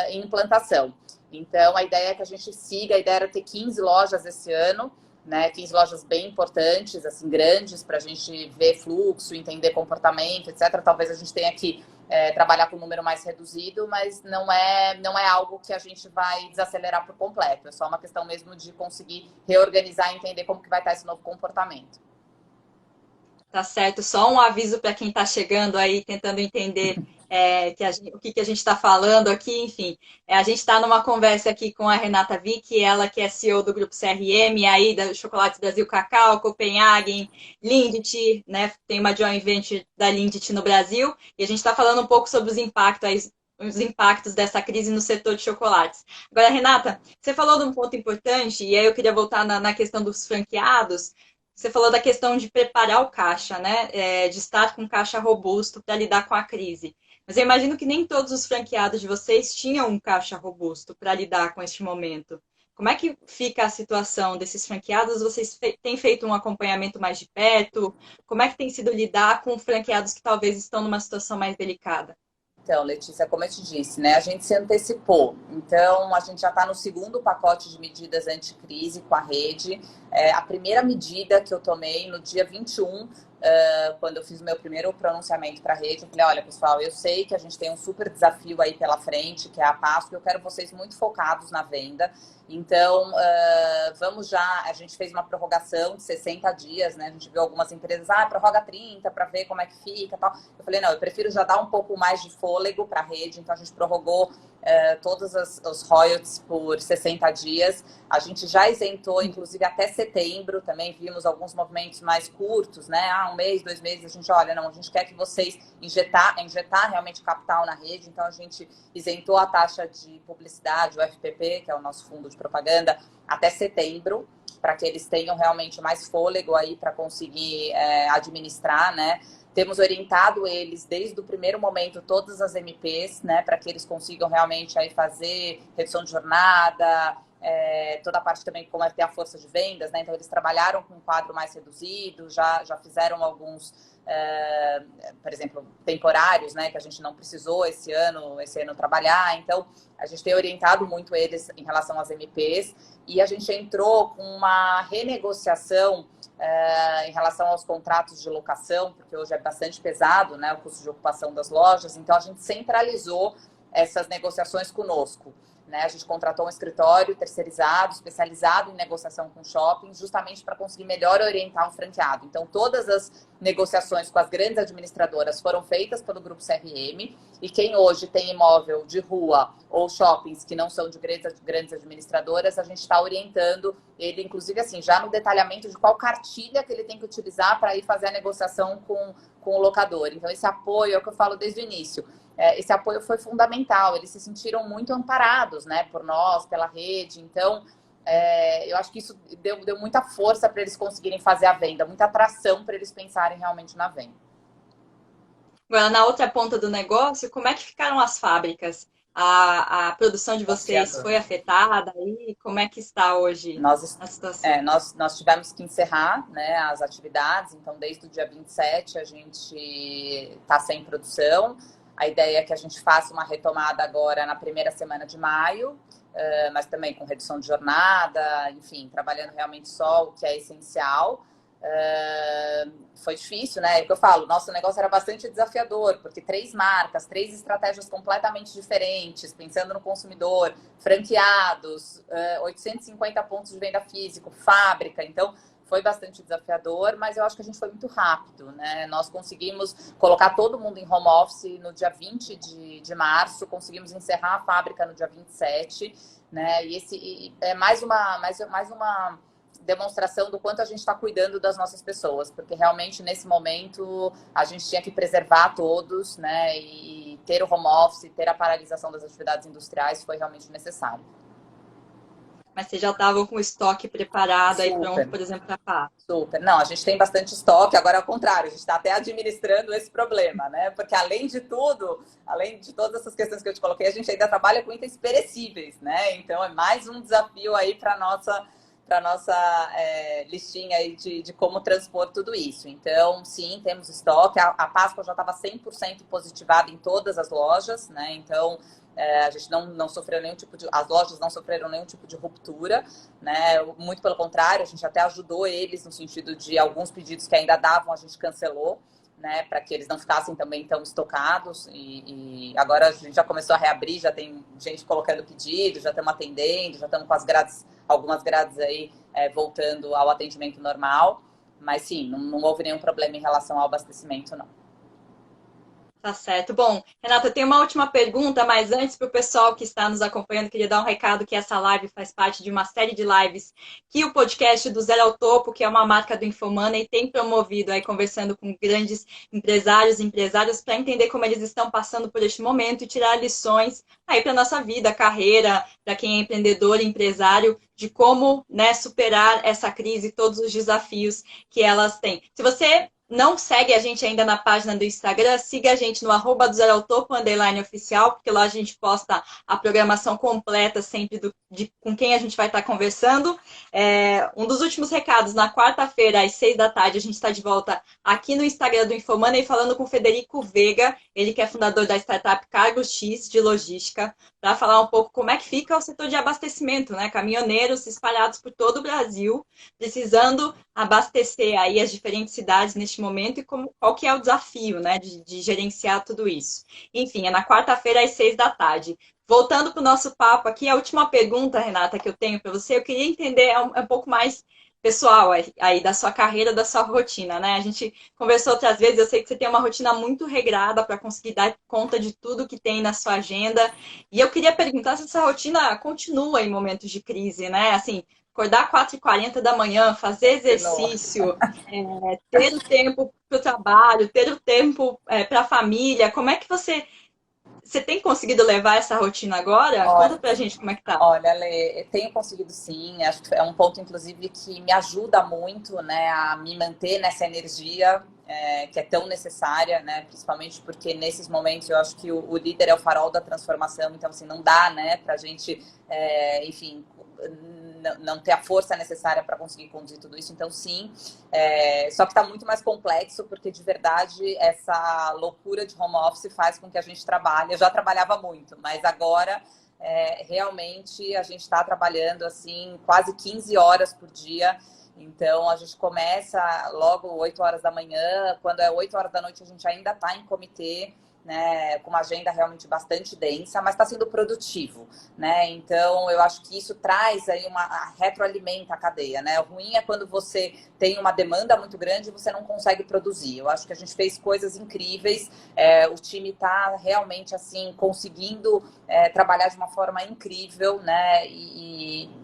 em implantação. Então, a ideia é que a gente siga. A ideia era ter 15 lojas esse ano, né? 15 lojas bem importantes, assim, grandes, para a gente ver fluxo, entender comportamento, etc. Talvez a gente tenha que trabalhar com um número mais reduzido, mas não é algo que a gente vai desacelerar por completo. É só uma questão mesmo de conseguir reorganizar e entender como que vai estar esse novo comportamento. Tá certo, só um aviso para quem está chegando aí, tentando entender o que a gente está falando aqui, enfim. A gente está numa conversa aqui com a Renata Vick, ela que é CEO do Grupo CRM, aí da Chocolates Brasil Cacau, Copenhagen, Lindt, né? Tem uma joint venture da Lindt no Brasil, e a gente está falando um pouco sobre os impactos dessa crise no setor de chocolates. Agora, Renata, você falou de um ponto importante, e aí eu queria voltar na questão dos franqueados. Você falou da questão de preparar o caixa, né? De estar com caixa robusto para lidar com a crise. Mas eu imagino que nem todos os franqueados de vocês tinham um caixa robusto para lidar com este momento. Como é que fica a situação desses franqueados? Vocês têm feito um acompanhamento mais de perto? Como é que tem sido lidar com franqueados que talvez estão numa situação mais delicada? Então, Letícia, como eu te disse, né, a gente se antecipou. Então, a gente já está no segundo pacote de medidas anticrise com a rede. A primeira medida que eu tomei no dia 21, quando eu fiz o meu primeiro pronunciamento para a rede, eu falei, olha, pessoal, eu sei que a gente tem um super desafio aí pela frente, que é a Páscoa, eu quero vocês muito focados na venda. Então, vamos já, a gente fez uma prorrogação de 60 dias, né? A gente viu algumas empresas, prorroga 30 para ver como é que fica e tal. Eu falei, não, eu prefiro já dar um pouco mais de fôlego para a rede, então a gente prorrogou todos os royalties por 60 dias. A gente já isentou, inclusive, até setembro. Também vimos alguns movimentos mais curtos, né? 1 mês, 2 meses. A gente, olha, não, a gente quer que vocês injetar realmente capital na rede. Então, a gente isentou a taxa de publicidade, o FPP, que é o nosso fundo de propaganda, até setembro, para que eles tenham realmente mais fôlego aí para conseguir administrar, né? Temos orientado eles desde o primeiro momento, todas as MPs, né, para que eles consigam realmente aí fazer redução de jornada, toda a parte também como é ter a força de vendas, né? Então eles trabalharam com um quadro mais reduzido, já fizeram alguns, por exemplo, temporários, né, que a gente não precisou esse ano trabalhar. Então a gente tem orientado muito eles em relação às MPs e a gente entrou com uma renegociação em relação aos contratos de locação, porque hoje é bastante pesado, né, o custo de ocupação das lojas. Então a gente centralizou essas negociações conosco. Né? A gente contratou um escritório terceirizado, especializado em negociação com shoppings, justamente para conseguir melhor orientar um franqueado. Então, todas as negociações com as grandes administradoras foram feitas pelo Grupo CRM, e quem hoje tem imóvel de rua ou shoppings que não são de grandes administradoras, a gente está orientando ele, inclusive, assim, já no detalhamento de qual cartilha que ele tem que utilizar para ir fazer a negociação com o locador. Então, esse apoio é o que eu falo desde o início. Esse apoio foi fundamental, eles se sentiram muito amparados, né, por nós, pela rede. Então, eu acho que isso deu muita força para eles conseguirem fazer a venda, muita atração para eles pensarem realmente na venda. Agora, na outra ponta do negócio, como é que ficaram as fábricas? A produção de vocês foi afetada aí? Como é que está hoje Nós, a situação? nós tivemos que encerrar, né, as atividades, então desde o dia 27 a gente está sem produção. A ideia é que a gente faça uma retomada agora na primeira semana de maio, mas também com redução de jornada, enfim, trabalhando realmente só o que é essencial. Foi difícil, né? É o que eu falo, nosso negócio era bastante desafiador, porque 3 marcas, 3 estratégias completamente diferentes, pensando no consumidor, franqueados, 850 pontos de venda físico, fábrica, então foi bastante desafiador, mas eu acho que a gente foi muito rápido, né? Nós conseguimos colocar todo mundo em home office no dia 20 de março, conseguimos encerrar a fábrica no dia 27, né? E esse é mais uma demonstração do quanto a gente está cuidando das nossas pessoas, porque realmente nesse momento a gente tinha que preservar todos, né? E ter o home office, ter a paralisação das atividades industriais foi realmente necessário. Mas vocês já estavam com o estoque preparado aí pronto, Super, por exemplo, para pá. super. Não, a gente tem bastante estoque, agora é o contrário, a gente está até administrando esse problema, né? Porque além de tudo, além de todas essas questões que eu te coloquei, a gente ainda trabalha com itens perecíveis, né? Então é mais um desafio aí para nossa listinha aí de como transpor tudo isso. Então, sim, temos estoque. A Páscoa já estava 100% positivada em todas as lojas, né? Então, a gente não sofreu nenhum tipo de... As lojas não sofreram nenhum tipo de ruptura, né? Muito pelo contrário, a gente até ajudou eles no sentido de alguns pedidos que ainda davam, a gente cancelou, né, para que eles não ficassem também tão estocados. E agora a gente já começou a reabrir, já tem gente colocando pedido, já estamos atendendo, já estamos com as grades, algumas grades aí voltando ao atendimento normal. Mas sim, não houve nenhum problema em relação ao abastecimento, não. Tá certo. Bom, Renata, eu tenho uma última pergunta, mas antes, para o pessoal que está nos acompanhando, queria dar um recado que essa live faz parte de uma série de lives que o podcast do Zero ao Topo, que é uma marca do Infomoney, tem promovido aí, conversando com grandes empresários e empresárias para entender como eles estão passando por este momento e tirar lições aí para a nossa vida, carreira, para quem é empreendedor e empresário, de como, né, superar essa crise e todos os desafios que elas têm. Se você não segue a gente ainda na página do Instagram, siga a gente no @do Zero ao Topo, _oficial, porque lá a gente posta a programação completa sempre com quem a gente vai estar conversando. Um dos últimos recados, na quarta-feira, às 6 da tarde, a gente está de volta aqui no Instagram do Infomoney, falando com o Federico Veiga, ele que é fundador da startup Cargo X de logística, para falar um pouco como é que fica o setor de abastecimento, né? Caminhoneiros espalhados por todo o Brasil, precisando abastecer aí as diferentes cidades neste momento e qual que é o desafio, né, de gerenciar tudo isso. Enfim, é na quarta-feira às 6 da tarde. Voltando para o nosso papo aqui, a última pergunta, Renata, que eu tenho para você, eu queria entender um pouco mais pessoal aí da sua carreira, da sua rotina, né? A gente conversou outras vezes, eu sei que você tem uma rotina muito regrada para conseguir dar conta de tudo que tem na sua agenda. E eu queria perguntar se essa rotina continua em momentos de crise, né? Assim, acordar 4h40 da manhã, fazer exercício, ter o tempo para o trabalho, ter o tempo para a família. Como é que você tem conseguido levar essa rotina agora? Conta pra gente como é que tá. Olha, Lê, tenho conseguido sim, acho que é um ponto, inclusive, que me ajuda muito, né, a me manter nessa energia que é tão necessária, né, principalmente porque nesses momentos eu acho que o líder é o farol da transformação, então, assim, não dá, né, pra gente, enfim, não ter a força necessária para conseguir conduzir tudo isso, então sim, só que está muito mais complexo, porque de verdade essa loucura de home office faz com que a gente trabalhe. Eu já trabalhava muito, mas agora realmente a gente está trabalhando assim quase 15 horas por dia. Então a gente começa logo 8 horas da manhã, quando é 8 horas da noite a gente ainda está em comitê, né, com uma agenda realmente bastante densa, mas está sendo produtivo, né? Então eu acho que isso traz aí retroalimenta a cadeia, né? O ruim é quando você tem uma demanda muito grande e você não consegue produzir. Eu acho que a gente fez coisas incríveis, o time está realmente assim conseguindo trabalhar de uma forma incrível, né?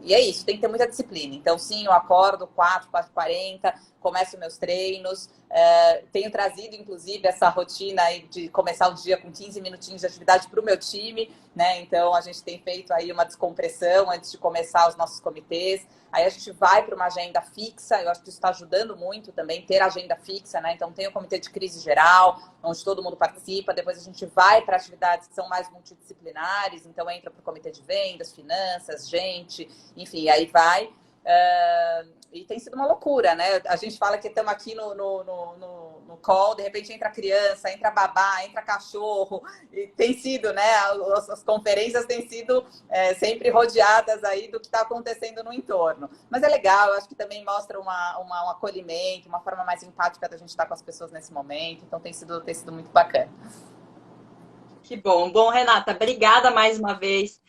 E é isso, tem que ter muita disciplina. Então, sim, eu acordo 4h40, começo meus treinos. Tenho trazido, inclusive, essa rotina aí de começar o dia com 15 minutinhos de atividade para o meu time, né? Então, a gente tem feito aí uma descompressão antes de começar os nossos comitês. Aí a gente vai para uma agenda fixa, eu acho que isso está ajudando muito também, ter agenda fixa, né? Então, tem o comitê de crise geral, onde todo mundo participa, depois a gente vai para atividades que são mais multidisciplinares, então entra para o comitê de vendas, finanças, gente, enfim, aí vai. E tem sido uma loucura, né? A gente fala que estamos aqui no call, de repente entra criança, entra babá, entra cachorro, e tem sido, né? As conferências têm sido sempre rodeadas aí do que está acontecendo no entorno. Mas é legal, eu acho que também mostra um acolhimento, uma forma mais empática da gente estar com as pessoas nesse momento, então tem sido muito bacana. Que bom. Bom, Renata, obrigada mais uma vez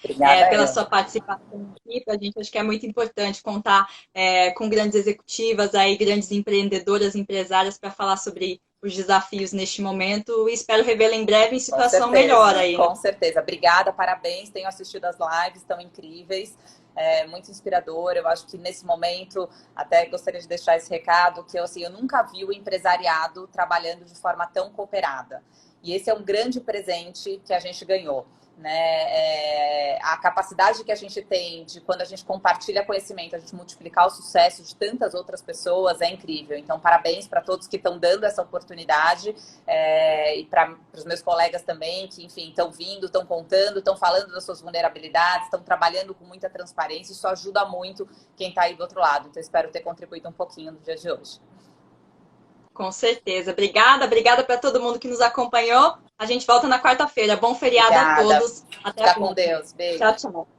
pela sua participação aqui. Para a gente, acho que é muito importante contar com grandes executivas, aí, grandes empreendedoras, empresárias, para falar sobre os desafios neste momento. E espero revê-la em breve em situação melhor aí. Com certeza. Obrigada, parabéns. Tenho assistido as lives, estão incríveis. Muito inspirador. Eu acho que nesse momento, até gostaria de deixar esse recado, que eu nunca vi o empresariado trabalhando de forma tão cooperada. E esse é um grande presente que a gente ganhou, né? A capacidade que a gente tem de, quando a gente compartilha conhecimento, a gente multiplicar o sucesso de tantas outras pessoas é incrível. Então, parabéns para todos que estão dando essa oportunidade e para os meus colegas também, que, enfim, estão vindo, estão contando, estão falando das suas vulnerabilidades, estão trabalhando com muita transparência. Isso ajuda muito quem está aí do outro lado. Então, espero ter contribuído um pouquinho no dia de hoje. Com certeza. Obrigada para todo mundo que nos acompanhou. A gente volta na quarta-feira. Bom feriado a todos. Até a próxima. Fica com Deus. Beijo. Tchau, tchau.